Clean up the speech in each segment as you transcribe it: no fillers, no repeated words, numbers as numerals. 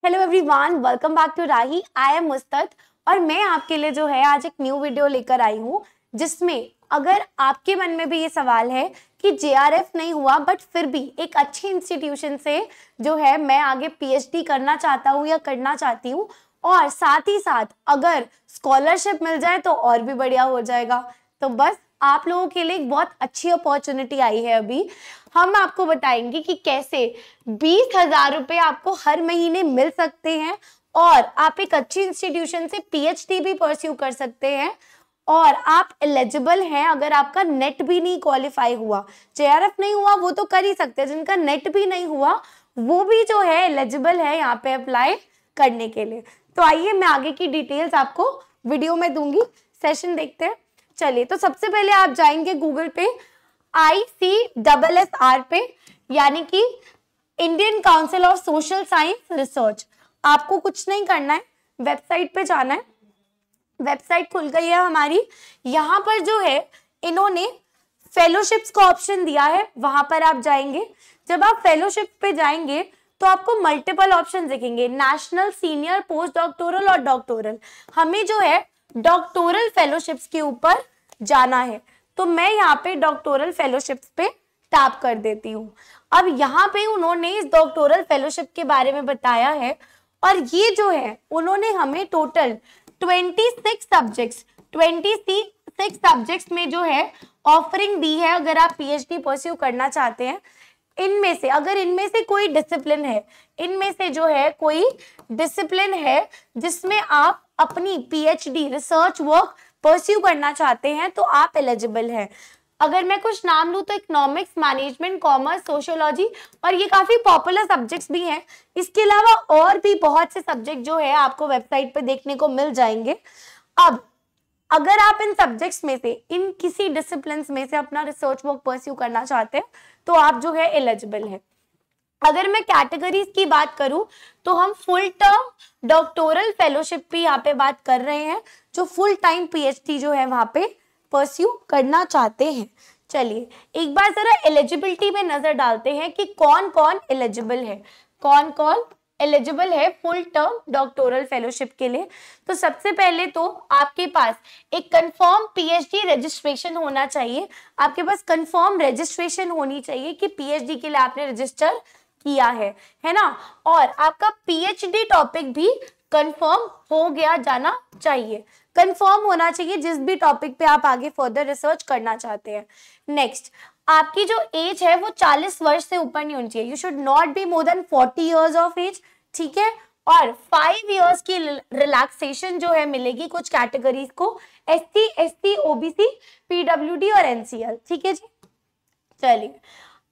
Hello everyone, welcome back to Rahi. I am Mustat और मैं आपके लिए जो है आज एक न्यू वीडियो लेकर आई हूँ जिसमें अगर आपके मन में भी ये सवाल है कि जेआरएफ नहीं हुआ बट फिर भी एक अच्छी इंस्टीट्यूशन से जो है मैं आगे पीएचडी करना चाहता हूँ या करना चाहती हूँ और साथ ही साथ अगर स्कॉलरशिप मिल जाए तो और भी बढ़िया हो जाएगा, तो बस आप लोगों के लिए एक बहुत अच्छी अपॉर्चुनिटी आई है। अभी हम आपको बताएंगे कि कैसे 20,000 रुपए आपको हर महीने मिल सकते हैं और आप एक अच्छी इंस्टीट्यूशन से पीएचडी भी परस्यू कर सकते हैं और आप एलिजिबल हैं। अगर आपका नेट भी नहीं क्वालिफाई हुआ, जेआरएफ नहीं हुआ वो तो कर ही सकते हैं, जिनका नेट भी नहीं हुआ वो भी जो है एलिजिबल है यहाँ पे अप्लाई करने के लिए। तो आइए मैं आगे की डिटेल्स आपको वीडियो में दूंगी, सेशन देखते हैं। चलिए, तो सबसे पहले आप जाएंगे गूगल पे ICSSR पे, यानी कि Indian council of social science research. आपको कुछ नहीं करना है, वेबसाइट पे जाना है। वेबसाइट खुल गई है हमारी। यहाँ पर जो है इन्होंने फेलोशिप्स का ऑप्शन दिया है, वहां पर आप जाएंगे। जब आप फेलोशिप पे जाएंगे तो आपको मल्टीपल ऑप्शन दिखेंगे, नेशनल, सीनियर, पोस्ट डॉक्टोरल और डॉक्टोरल। हमें जो है डॉक्टोरल फेलोशिप्स के ऊपर जाना है, तो मैं यहाँ पे डॉक्टोरल फेलोशिप्स पे टैप कर देती हूँ। अब यहाँ पे उन्होंने इस डॉक्टोरल फेलोशिप के बारे में बताया है और ये जो है उन्होंने हमें टोटल 26 सब्जेक्ट्स में जो है ऑफरिंग दी है। अगर आप पीएचडी परस्यू करना चाहते हैं, इनमें से अगर इनमें से कोई डिसिप्लिन है, इनमें से जो है कोई डिसिप्लिन है जिसमें आप अपनी पीएचडी रिसर्च वर्क परस्यू करना चाहते हैं तो आप एलिजिबल हैं। अगर मैं कुछ नाम लूं तो इकोनॉमिक्स, मैनेजमेंट, कॉमर्स, सोशियोलॉजी, और ये काफी पॉपुलर सब्जेक्ट्स भी हैं। इसके अलावा और भी बहुत से सब्जेक्ट जो है आपको वेबसाइट पे देखने को मिल जाएंगे। अब अगर आप इन सब्जेक्ट्स में से, इन किसी डिसिप्लिन में से अपना रिसर्च वर्क परस्यू करना चाहते हैं तो आप जो है एलिजिबल है। अगर मैं कैटेगरीज की बात करूं तो हम फुल टर्म डॉक्टोरल फेलोशिप भी यहाँ पे बात कर रहे हैं, जो फुल टाइम पीएचडी जो है वहां पे परस्यू करना चाहते हैं। चलिए एक बार जरा एलिजिबिलिटी में नजर डालते हैं कि कौन कौन एलिजिबल है, कौन कौन एलिजिबल है फुल टर्म डॉक्टोरल फेलोशिप के लिए। तो सबसे पहले तो आपके पास एक कंफर्म पीएचडी रजिस्ट्रेशन होना चाहिए। आपके पास कंफर्म रजिस्ट्रेशन होनी चाहिए कि पीएचडी के लिए आपने रजिस्टर किया है ना, और आपका पीएचडी टॉपिक भी कंफर्म हो गया जाना चाहिए, कंफर्म होना चाहिए जिस भी टॉपिक पे आप आगे फर्दर रिसर्च करना चाहते हैं। नेक्स्ट, आपकी जो एज है वो 40 वर्ष से ऊपर नहीं होनी चाहिए। You should not be more than 40 years of age, ठीक है। और 5 इयर्स की रिलैक्सेशन जो है मिलेगी कुछ कैटेगरीज को, SC, ST, OBC, PWD और NCL, ठीक है जी। चलिए,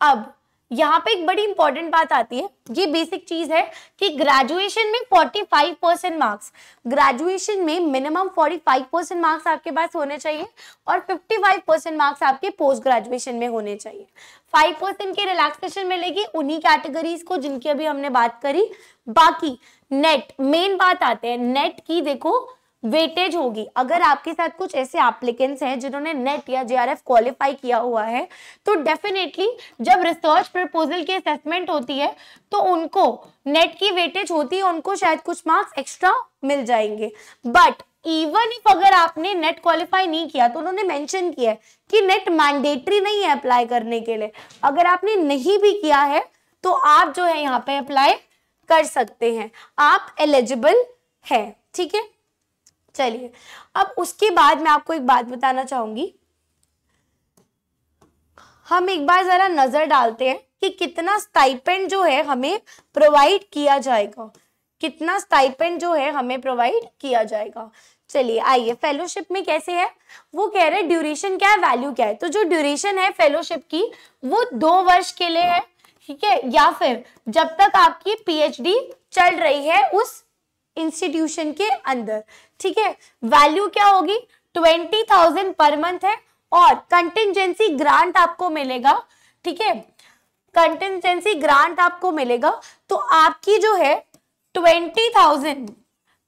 अब यहाँ पे एक बड़ी इंपॉर्टेंट बात आती है, ये बेसिक चीज है कि ग्रेजुएशन में 45% मार्क्स, ग्रेजुएशन में मिनिमम 45% मार्क्स आपके पास होने चाहिए और 55% मार्क्स आपके पोस्ट ग्रेजुएशन में होने चाहिए। 5% की रिलैक्सेशन मिलेगी उन्हीं कैटेगरीज को जिनकी अभी हमने बात करी। बाकी नेट, मेन बात आते हैं नेट की, देखो वेटेज होगी। अगर आपके साथ कुछ ऐसे एप्लीकेंट्स हैं जिन्होंने नेट या जेआरएफ क्वालिफाई किया हुआ है तो डेफिनेटली जब रिसर्च प्रपोजल की असेसमेंट होती है तो उनको नेट की वेटेज होती है, उनको शायद कुछ मार्क्स एक्स्ट्रा मिल जाएंगे। बट इवन इफ अगर आपने नेट क्वालिफाई नहीं किया तो उन्होंने मेंशन किया है कि नेट मैंडेटरी नहीं है अप्लाई करने के लिए। अगर आपने नहीं भी किया है तो आप जो है यहाँ पे अप्लाई कर सकते हैं, आप एलिजिबल है, ठीक है। चलिए, अब उसके बाद मैं आपको एक बात बताना चाहूंगी। हम एक बार जरा नजर डालते हैं कि कितना स्टाइपेंड जो है हमें प्रोवाइड किया जाएगा, कितना स्टाइपेंड जो है हमें प्रोवाइड किया जाएगा। चलिए आइए, फेलोशिप में कैसे है वो कह रहे हैं, ड्यूरेशन क्या है, वैल्यू क्या है। तो जो ड्यूरेशन है फेलोशिप की वो 2 वर्ष के लिए है, ठीक है, या फिर जब तक आपकी पीएचडी चल रही है उस इंस्टीट्यूशन के अंदर, ठीक है। वैल्यू क्या होगी, 20,000 पर मंथ है और कंटिजेंसी ग्रांट आपको मिलेगा, ठीक है, कंटिजेंसी ग्रांट आपको मिलेगा। तो आपकी जो है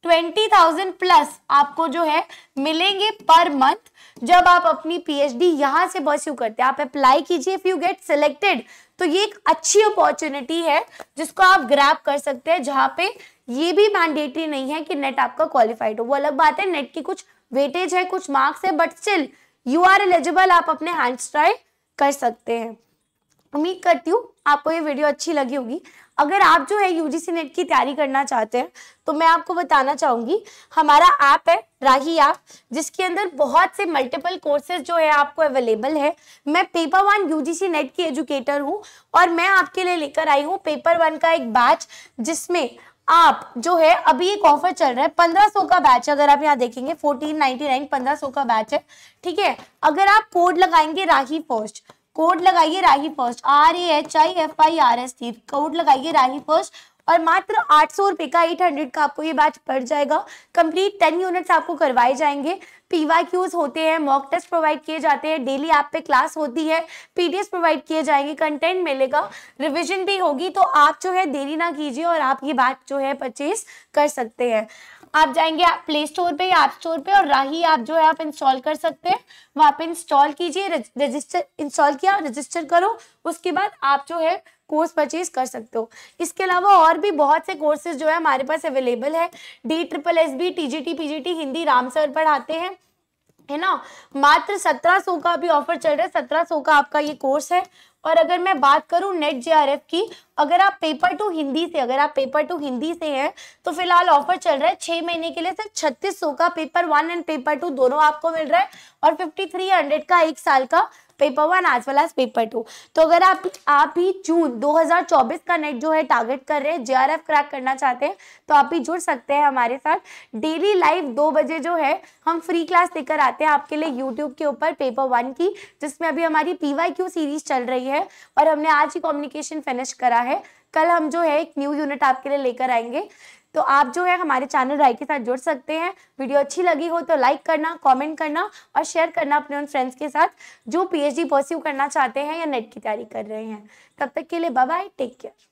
20,000 प्लस आपको जो है मिलेंगे पर मंथ जब आप अपनी पीएचडी यहां से परस्यू करते हैं। आप अप्लाई कीजिए, इफ यू गेट सिलेक्टेड तो ये एक अच्छी अपॉर्चुनिटी है जिसको आप ग्रैब कर सकते हैं, जहां पे ये भी मैंडेटरी नहीं है कि नेट आपका क्वालिफाइड हो। वो अलग बात है, नेट की कुछ वेटेज है, कुछ मार्क्स है, but still you are eligible, आप अपने हैंड्स ट्राई कर सकते हैं। उम्मीद करती हूँ आपको ये वीडियो अच्छी लगी होगी। अगर आप जो है यूजीसी नेट की तैयारी करना चाहते हैं तो मैं आपको बताना चाहूंगी, हमारा ऐप है राही ऐप, जिसके अंदर बहुत से मल्टीपल कोर्सेज जो है आपको अवेलेबल है। मैं पेपर 1 यूजीसी नेट की एजुकेटर हूँ और मैं आपके लिए लेकर आई हूँ पेपर 1 का एक बैच, जिसमें आप जो है अभी एक ऑफर चल रहा है 1500 का बैच। अगर आप यहाँ देखेंगे 1499 1500 का बैच है, ठीक है। अगर आप कोड लगाएंगे राही फर्स्ट, कोड लगाइए राही फर्स्ट, RAHIFIRST, कोड लगाइए राही फर्स्ट, और मात्र 800 रुपए का 800 का आपको ये बैच पड़ जाएगा। कंप्लीट 10 यूनिट्स आपको करवाए जाएंगे, PYQs होते हैं, मॉक टेस्ट प्रोवाइड किए जाते हैं, डेली ऐप पे क्लास होती है, PDFs प्रोवाइड किए जाएंगे, कंटेंट मिलेगा, रिविजन भी होगी। तो आप जो है देरी ना कीजिए और आप ये बैच जो है परचेज कर सकते हैं। आप जाएंगे आप प्ले स्टोर पे या ऐप स्टोर पे और राही ऐप जो है आप इंस्टॉल कर सकते हैं। वहां पे इंस्टॉल कीजिए, रजिस्टर, इंस्टॉल किया, रजिस्टर करो, उसके बाद आप जो है कोर्स परचेज कर सकते हो। इसके अलावा और भी बहुत से कोर्सेज जो है हमारे पास अवेलेबल है। DSSB, TGT, PGT Hindi Ram sir पढ़ाते हैं, है ना। मात्र 1700 का भी ऑफर चल रहा है, 1700 का आपका ये कोर्स है। और अगर मैं बात करूं नेट JRF की, अगर आप पेपर 2 हिंदी से हैं तो फिलहाल ऑफर चल रहा है 6 महीने के लिए सिर्फ 3600 का पेपर 1 एंड पेपर 2 दोनों आपको मिल रहा है, और 5300 का 1 साल का paper 1 as well as paper 2। तो अगर आप भी जून 2024 का नेट जो है टारगेट कर रहे हैं, JRF क्रैक करना चाहते हैं, तो आप भी जुड़ सकते हैं हमारे साथ। डेली लाइव 2 बजे जो है हम फ्री क्लास लेकर आते हैं आपके लिए यूट्यूब के ऊपर पेपर 1 की, जिसमें अभी हमारी PYQ सीरीज चल रही है और हमने आज ही कम्युनिकेशन फिनिश करा है। कल हम जो है एक न्यू यूनिट आपके लिए लेकर आएंगे। तो आप जो है हमारे चैनल राही के साथ जुड़ सकते हैं। वीडियो अच्छी लगी हो तो लाइक करना, कमेंट करना और शेयर करना अपने उन फ्रेंड्स के साथ जो PhD परस्यू करना चाहते हैं या नेट की तैयारी कर रहे हैं। तब तक के लिए बाय बाय, टेक केयर।